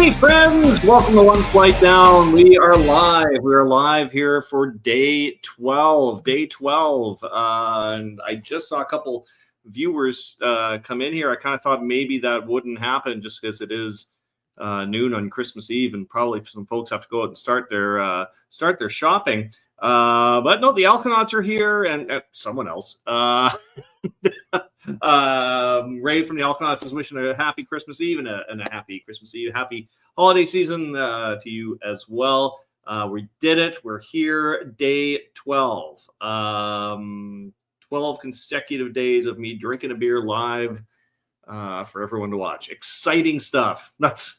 Hey friends, welcome to One Flight Down. We are live. We are live here for day 12. And I just saw a couple viewers come in here. I kind of thought maybe that wouldn't happen just because it is noon on Christmas Eve, and probably some folks have to go out and start their shopping. But no, the Alkanauts are here, and someone else. Ray from the Alkanauts is wishing a happy Christmas Eve and a happy Christmas Eve, happy holiday season to you as well. We did it. We're here, day 12. 12 consecutive days of me drinking a beer live for everyone to watch. Exciting stuff. That's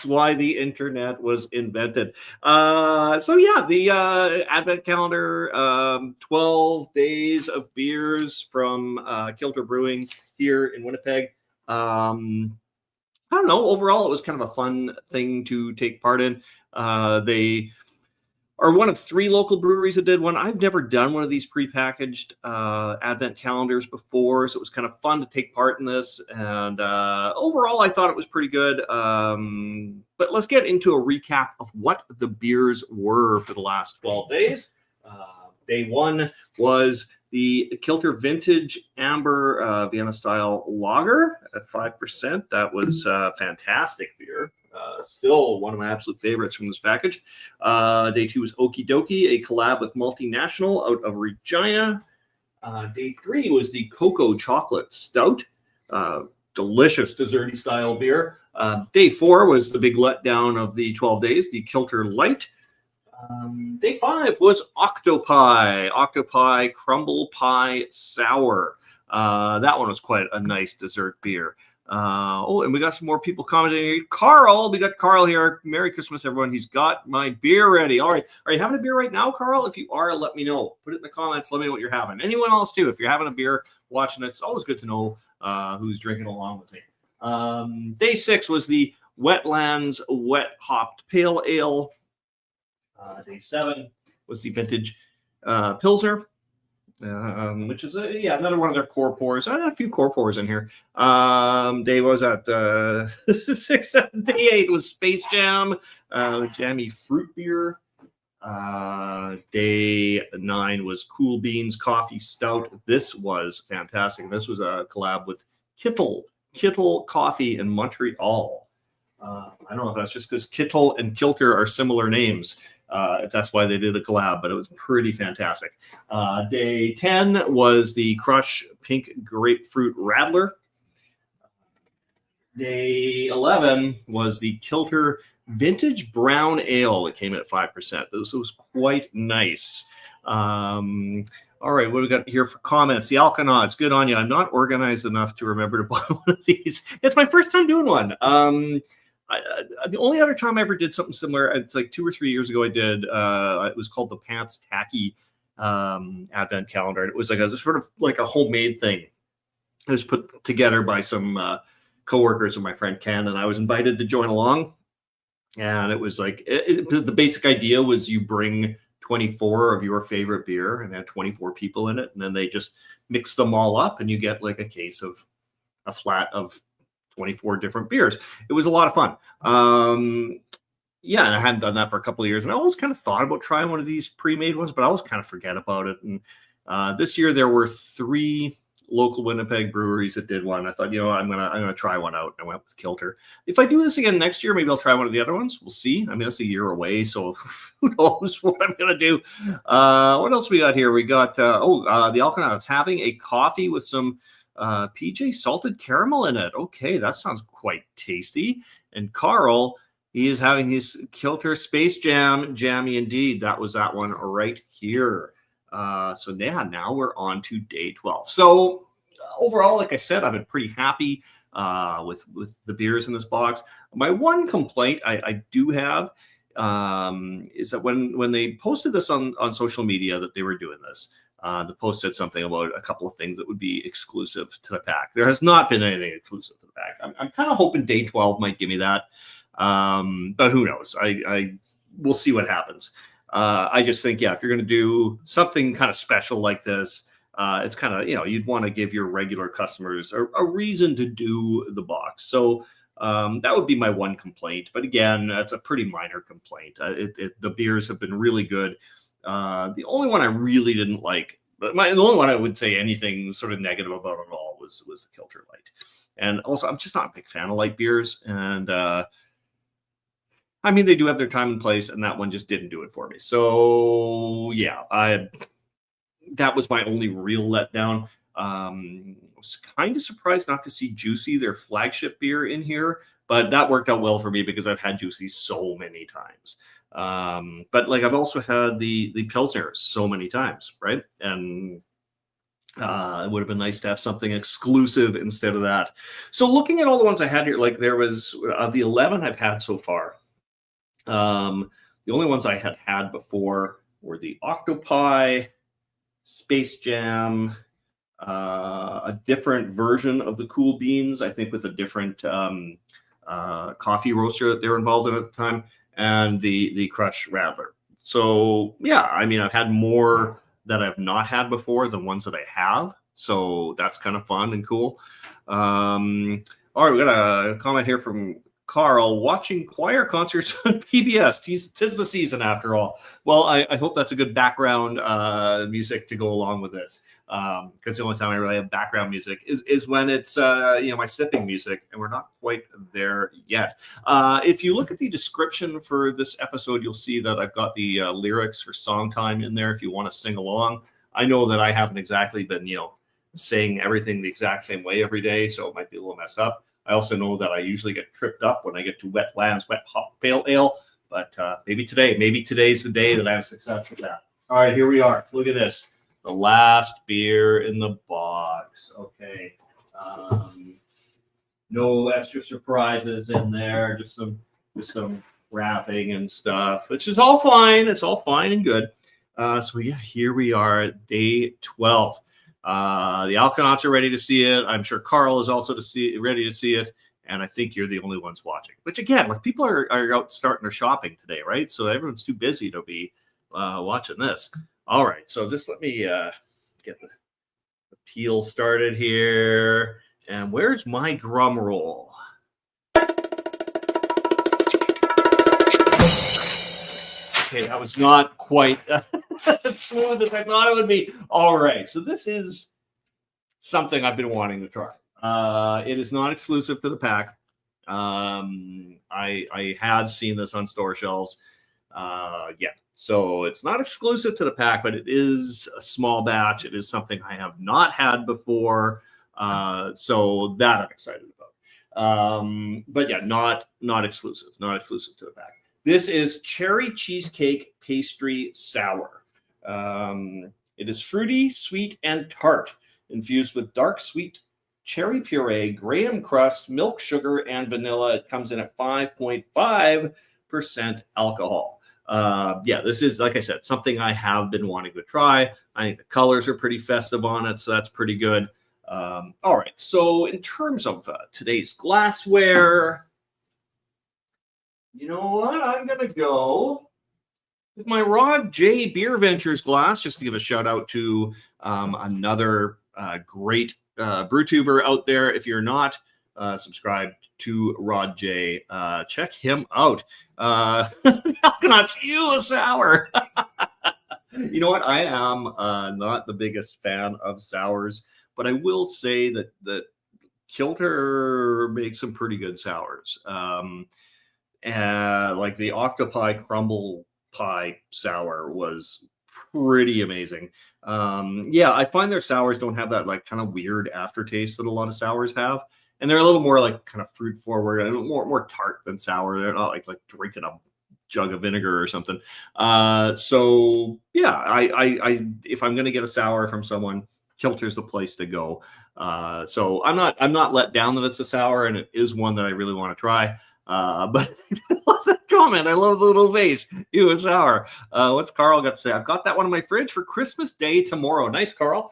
why the internet was invented. The Advent calendar, 12 days of beers from Kilter Brewing here in Winnipeg. I don't know. Overall, it was kind of a fun thing to take part in. They are one of 3 local breweries that did one. I've never done one of these prepackaged Advent calendars before, so it was kind of fun to take part in this. And overall, I thought it was pretty good. But let's get into a recap of what the beers were for the last 12 days. Day 1 was the Kilter Vintage Amber Vienna Style Lager at 5%. That was fantastic beer. Still one of my absolute favorites from this package. Day 2 was Okie Dokie, a collab with Multinational out of Regina. Day 3 was the Cocoa Chocolate Stout. Delicious desserty style beer. Day 4 was the big letdown of the 12 days, the Kilter Light. Day 5 was Octopi Crumble Pie Sour. That one was quite a nice dessert beer. And we got some more people commenting. Carl, we got Carl here. Merry Christmas, everyone. He's got my beer ready. All right. Are you having a beer right now, Carl? If you are, let me know. Put it in the comments. Let me know what you're having. Anyone else, too. If you're having a beer, watching it, it's always good to know who's drinking along with me. Day 6 was the Wetlands Wet Hopped Pale Ale. Day 7 was the Vintage Pilsner, which is another one of their core pours. I had a few core pours in here. Day was at 6, 7, day 8 was Space Jam, jammy fruit beer. Day 9 was Cool Beans Coffee Stout. This was fantastic. This was a collab with Kittle Coffee in Montreal. I don't know if that's just because Kittle and Kilter are similar names. If that's why they did a collab, but it was pretty fantastic. Day 10 was the Crush Pink Grapefruit Radler. Day 11 was the Kilter Vintage Brown Ale. It came in at 5%. This was quite nice. All right, what do we got here for comments? The Alkanauts, good on you. I'm not organized enough to remember to buy one of these. It's my first time doing one. The only other time I ever did something similar, it's like 2 or 3 years ago, I did, it was called the Pants Tacky Advent Calendar. It was like a sort of like a homemade thing. It was put together by some coworkers of my friend Ken, and I was invited to join along. And it was like, the basic idea was you bring 24 of your favorite beer, and they had 24 people in it, and then they just mix them all up, and you get like a flat of 24 different beers. It was a lot of fun. And I hadn't done that for a couple of years, and I always kind of thought about trying one of these pre-made ones, but I always kind of forget about it. And this year there were 3 local Winnipeg breweries that did one. I thought, I'm gonna try one out. I went with Kilter. If I do this again next year, maybe I'll try one of the other ones. We'll see. I mean, it's a year away, so who knows what I'm gonna do. What else we got here? We got the Alkanauts having a coffee with some PJ salted caramel in it. Okay, that sounds quite tasty. And Carl, he is having his Kilter Space Jam jammy indeed. That was that one right here. Now we're on to day 12. So overall, like I said, I've been pretty happy with the beers in this box. My one complaint I do have is that when they posted this on social media that they were doing this, the post said something about a couple of things that would be exclusive to the pack. There has not been anything exclusive to the pack. I'm kind of hoping day 12 might give me that. But who knows? We'll see what happens. I just think, if you're going to do something kind of special like this, it's kind of, you'd want to give your regular customers a reason to do the box. So That would be my one complaint. But again, that's a pretty minor complaint. The beers have been really good. The only one I really didn't like, but the only one I would say anything sort of negative about at all was the Kilter Light. And also, I'm just not a big fan of light beers. And I mean, they do have their time and place, and that one just didn't do it for me. So yeah, that was my only real letdown. I was kind of surprised not to see Juicy, their flagship beer, in here, but that worked out well for me because I've had Juicy so many times. But like I've also had the Pilsner so many times, right? And it would have been nice to have something exclusive instead of that. So looking at all the ones I had here, like there was of the 11 I've had so far. The only ones I had before were the Octopi, Space Jam, a different version of the Cool Beans, I think with a different coffee roaster that they were involved in at the time, and the Crush Radler. So yeah, I mean, I've had more that I've not had before than ones that I have. So that's kind of fun and cool. All right, we got a comment here from Carl, watching choir concerts on PBS. Tis the season after all. Well, I hope that's a good background music to go along with this. Because the only time I really have background music is when it's my sipping music, and we're not quite there yet. If you look at the description for this episode, you'll see that I've got the lyrics for Song Time in there if you want to sing along. I know that I haven't exactly been, saying everything the exact same way every day, so it might be a little messed up. I also know that I usually get tripped up when I get to Wetlands Wet Hop Pale Ale, but maybe today's the day that I have success with that. All right, here we are. Look at this. The last beer in the box. Okay. No extra surprises in there, just some wrapping and stuff, which is all fine. It's all fine and good. So yeah, here we are at day 12. The Alkanauts are ready to see it. I'm sure Carl is also ready to see it. And I think you're the only ones watching. Which again, like people are out starting their shopping today, right? So everyone's too busy to be watching this. All right, so just let me get the peel started here. And where's my drum roll? Okay, that was not quite as smooth as I thought it would be. All right, so this is something I've been wanting to try. It is not exclusive to the pack. I had seen this on store shelves. Yeah, so it's not exclusive to the pack, but it is a small batch. It is something I have not had before. So that I'm excited about. But yeah, not exclusive to the pack. This is Cherry Cheesecake Pastry Sour. It is fruity, sweet, and tart, infused with dark sweet cherry puree, graham crust, milk sugar, and vanilla. It comes in at 5.5% alcohol. Yeah, this is, like I said, something I have been wanting to try. I think the colors are pretty festive on it, so that's pretty good. All right, so in terms of today's glassware, you know what? I'm going to go with my Rod J Beer Ventures glass, just to give a shout out to another great brew tuber out there. If you're not subscribed to Rod J, check him out. Alkanauts, you a sour. You know what? I am not the biggest fan of sours, but I will say that Kilter makes some pretty good sours. Like the Octopi Crumble Pie sour was pretty amazing. Yeah, I find their sours don't have that like kind of weird aftertaste that a lot of sours have, and they're a little more like kind of fruit forward and more tart than sour. They're not like drinking a jug of vinegar or something. So yeah, I if I'm gonna get a sour from someone, Kilter's the place to go. So I'm not let down that it's a sour, and it is one that I really want to try. But I love that comment. I love the little face. You a sour. What's Carl got to say? I've got that one in my fridge for Christmas Day tomorrow. Nice, Carl.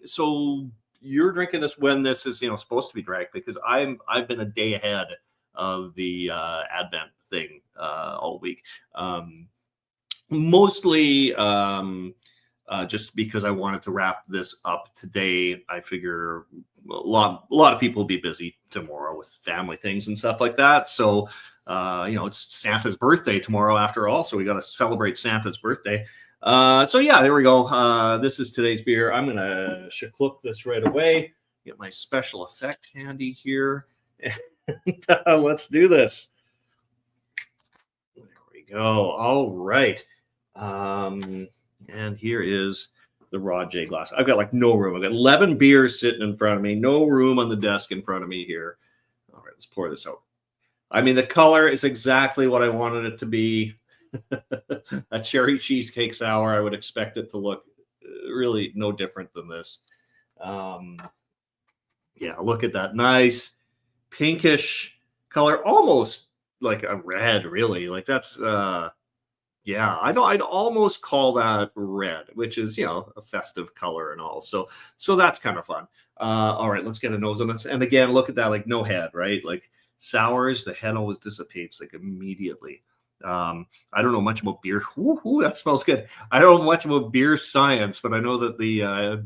So you're drinking this when this is supposed to be drank, because I've been a day ahead of the Advent thing all week. Mostly just because I wanted to wrap this up today. I figure a lot of people will be busy tomorrow with family things and stuff like that. So, it's Santa's birthday tomorrow after all. So we got to celebrate Santa's birthday. So yeah, there we go. This is today's beer. I'm going to chocloate this right away. Get my special effect handy here. And, let's do this. There we go. All right. And here is the Raw J glass. I've got like no room. I've got 11 beers sitting in front of me. No room on the desk in front of me here. All right, let's pour this out. I mean, the color is exactly what I wanted it to be. A cherry cheesecake sour. I would expect it to look really no different than this. Yeah, look at that nice pinkish color, almost like a red, really. Like that's yeah, I'd almost call that red, which is, a festive color and all. So that's kind of fun. All right, let's get a nose on this. And again, look at that, like no head, right? Like sours, the head always dissipates like immediately. I don't know much about beer. Ooh, that smells good. I don't know much about beer science, but I know that the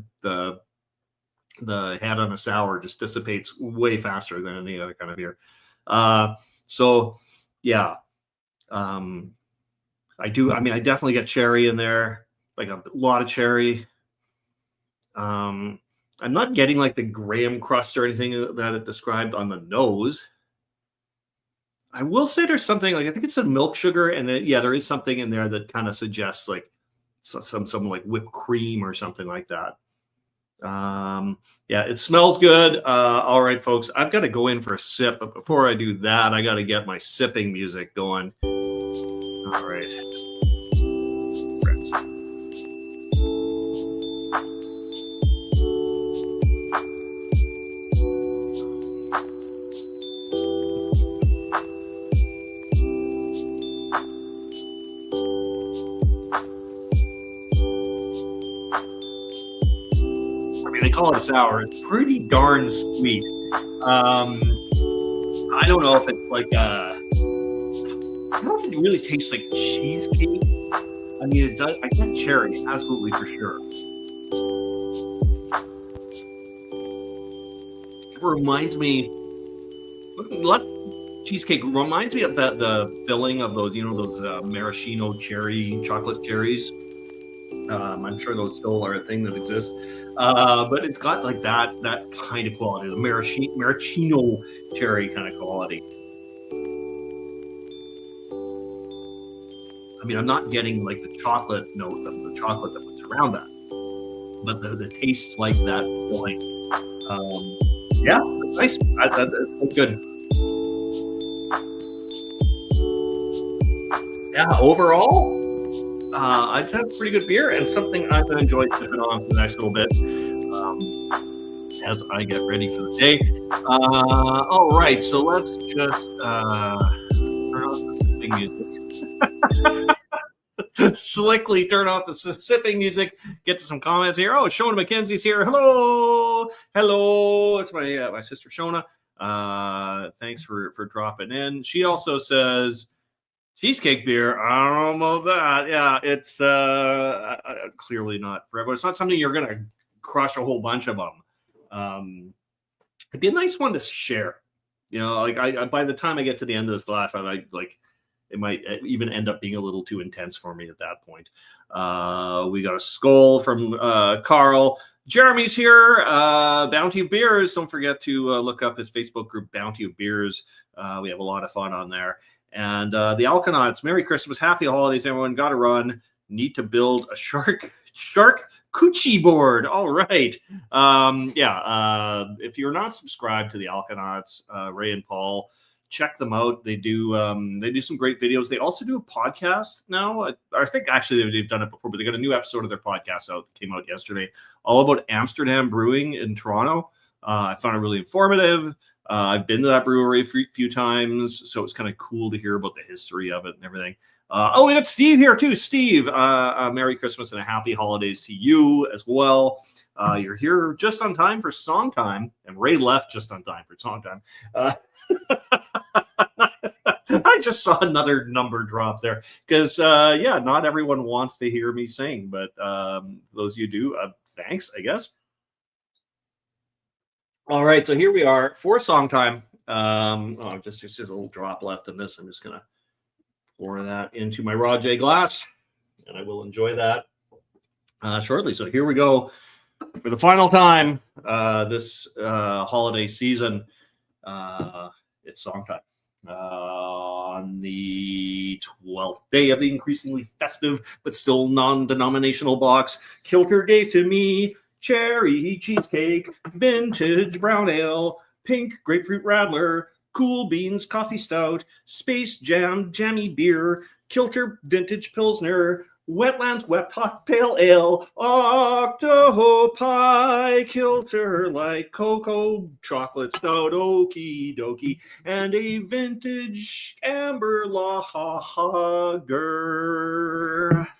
head on a sour just dissipates way faster than any other kind of beer. So yeah. I definitely get cherry in there, like a lot of cherry. I'm not getting like the graham crust or anything that it described on the nose. I will say there's something like, I think it's a milk sugar, and there is something in there that kind of suggests like some like whipped cream or something like that. Yeah, it smells good. All right, folks, I've got to go in for a sip, but before I do that, I got to get my sipping music going. All right. They call it a sour. It's pretty darn sweet. I don't know if it's like I don't know if it really tastes like cheesecake. I mean, it does. I get cherry, absolutely for sure. It reminds me, less cheesecake reminds me of the filling of those, those maraschino cherry chocolate cherries. I'm sure those still are a thing that exists, but it's got like that kind of quality, the maraschino cherry kind of quality. I mean, I'm not getting like the chocolate note of the chocolate that was around that, but the tastes like that filling. Yeah, nice. That's good. Yeah, overall. I'd have pretty good beer and something I'm going to enjoy sipping on for the next little bit as I get ready for the day. All right, so let's just turn off the sipping music. Slickly turn off the sipping music. Get to some comments here. Oh, Shona McKenzie's here. Hello. It's my sister Shona. Thanks for dropping in. She also says, cheesecake beer, I don't know about that. Yeah, it's clearly not for everyone. It's not something you're gonna crush a whole bunch of them. It'd be a nice one to share. Like I by the time I get to the end of this glass, I might like it might even end up being a little too intense for me at that point. We got a skull from Carl. Jeremy's here. Bounty of Beers. Don't forget to look up his Facebook group, Bounty of Beers. We have a lot of fun on there. And the Alkanauts, Merry Christmas, Happy Holidays, everyone. Got to run. Need to build a shark coochie board. All right. If you're not subscribed to the Alkanauts, Ray and Paul, check them out. They do some great videos. They also do a podcast now. I think actually they've done it before, but they got a new episode of their podcast out. Came out yesterday, all about Amsterdam brewing in Toronto. I found it really informative. I've been to that brewery a few times, so it's kind of cool to hear about the history of it and everything. We got Steve here too. Steve, Merry Christmas and a Happy Holidays to you as well. You're here just on time for song time, and Ray left just on time for song time. I just saw another number drop there because, not everyone wants to hear me sing, but those you do, thanks, I guess. All right, so here we are for song time. Just there's a little drop left in this. I'm just gonna pour that into my Ra-Ger glass, and I will enjoy that shortly. So here we go for the final time this holiday season. It's song time. On the 12th day of the increasingly festive but still non-denominational box, Kilter gave to me cherry cheesecake, vintage brown ale, pink grapefruit Radler, cool beans coffee stout, space jam jammy beer, Kilter vintage Pilsner, Wetlands wet hot pale ale, OCTOPIIIIIIIIIIIEEE, Kilter Light, cocoa chocolate stout, Okie Dokie, and a vintage amber La-ha-Ger.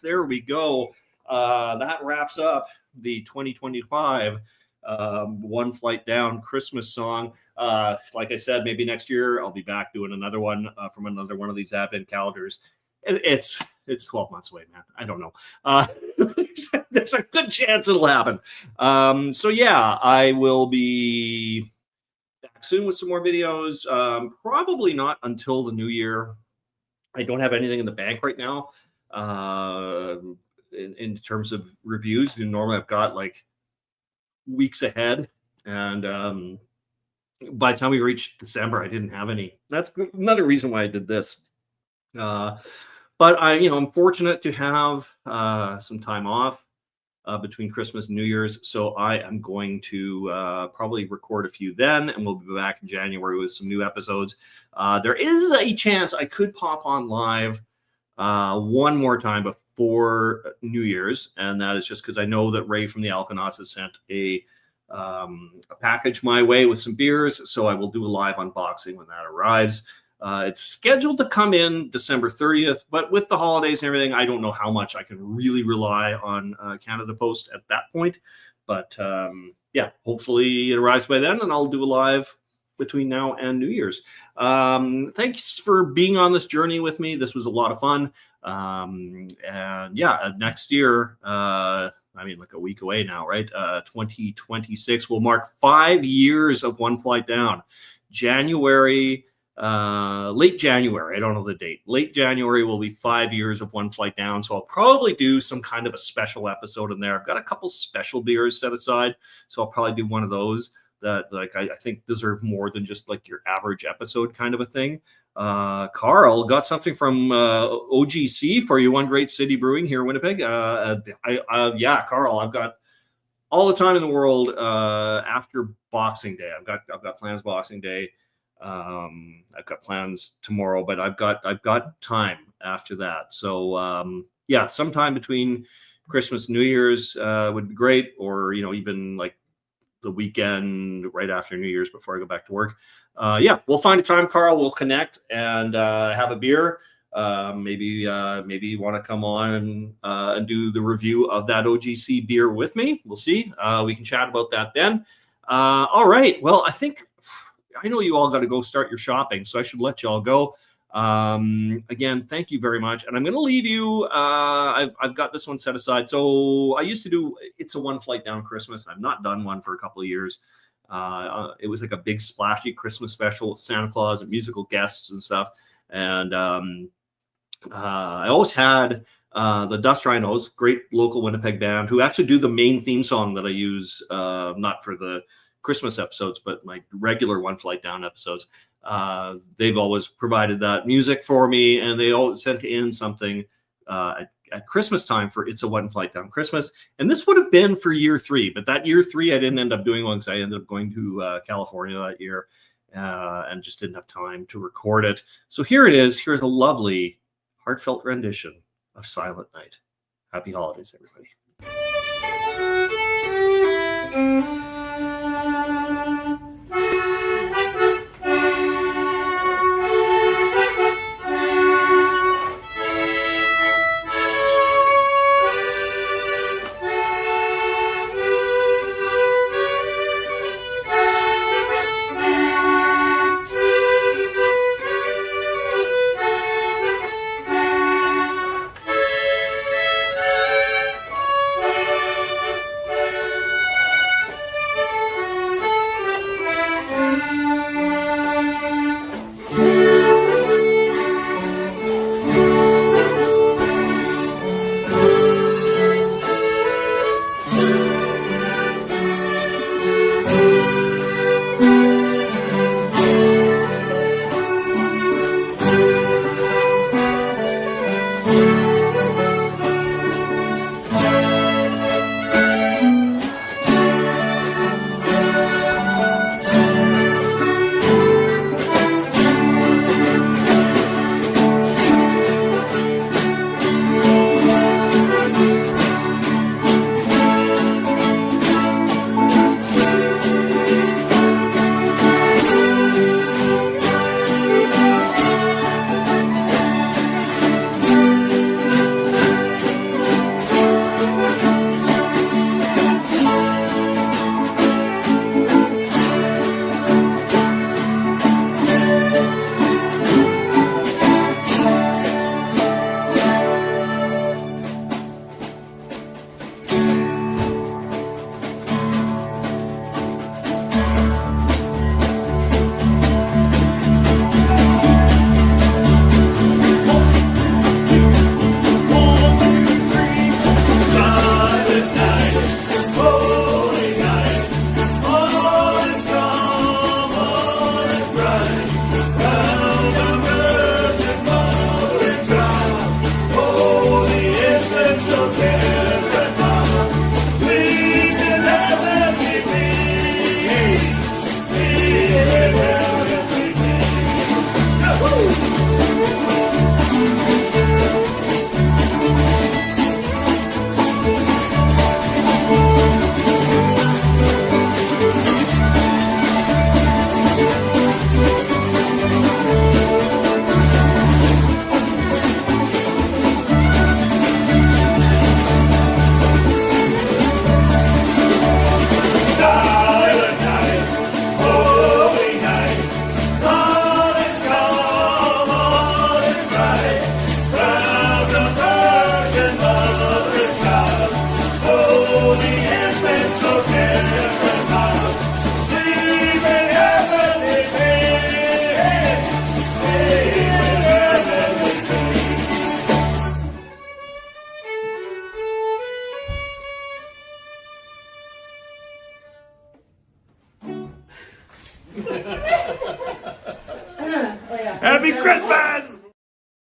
There we go. That wraps up the 2025 One Flight Down Christmas song. Like I said, maybe next year I'll be back doing another one from another one of these advent calendars. It's 12 months away, man. I don't know. There's a good chance it'll happen. So yeah, I will be back soon with some more videos. Probably not until the new year. I don't have anything in the bank right now in terms of reviews. And normally I've got like weeks ahead, and by the time we reached December, I didn't have any. That's another reason why I did this. But I'm fortunate to have some time off between Christmas and New Year's, so I am going to probably record a few then, and we'll be back in January with some new episodes. There is a chance I could pop on live one more time before New Year's, and that is just because I know that Ray from the Alkanauts has sent a package my way with some beers, so I will do a live unboxing when that arrives. It's scheduled to come in December 30th, but with the holidays and everything, I don't know how much I can really rely on Canada Post at that point. But yeah, hopefully it arrives by then, and I'll do a live between now and New Year's. Thanks for being on this journey with me. This was a lot of fun. And yeah, next year, like a week away now, right? 2026 will mark 5 years of One Flight Down. Late January, I don't know the date. Late January will be 5 years of One Flight Down. So I'll probably do some kind of a special episode in there. I've got a couple special beers set aside, so I'll probably do one of those that I think deserve more than just like your average episode kind of a thing. Carl, got something from OGC for you, One Great City Brewing here in Winnipeg. Yeah, Carl, I've got all the time in the world after Boxing Day. I've got plans Boxing Day. I've got plans tomorrow, but I've got time after that. So yeah, sometime between Christmas and New Year's would be great, or even like the weekend right after New Year's before I go back to work. Yeah, we'll find a time, Carl. We'll connect and have a beer. Maybe you want to come on and do the review of that OGC beer with me. We'll see. We can chat about that then. All right. Well, I know you all got to go start your shopping, so I should let you all go. Again, thank you very much. And I'm going to leave you. I've got this one set aside. So I used to do It's a One Flight Down Christmas. I've not done one for a couple of years. It was like a big splashy Christmas special with Santa Claus and musical guests and stuff. And I always had the Dust Rhinos, great local Winnipeg band, who actually do the main theme song that I use, not for the Christmas episodes, but my regular One Flight Down episodes. They've always provided that music for me, and they always sent in something at Christmas time for It's a One Flight Down Christmas. And this would have been for year 3, but that year 3 I didn't end up doing one because I ended up going to California that year and just didn't have time to record it. So here it is. Here's a lovely, heartfelt rendition of Silent Night. Happy holidays, everybody. Oh, yeah. Happy Christmas!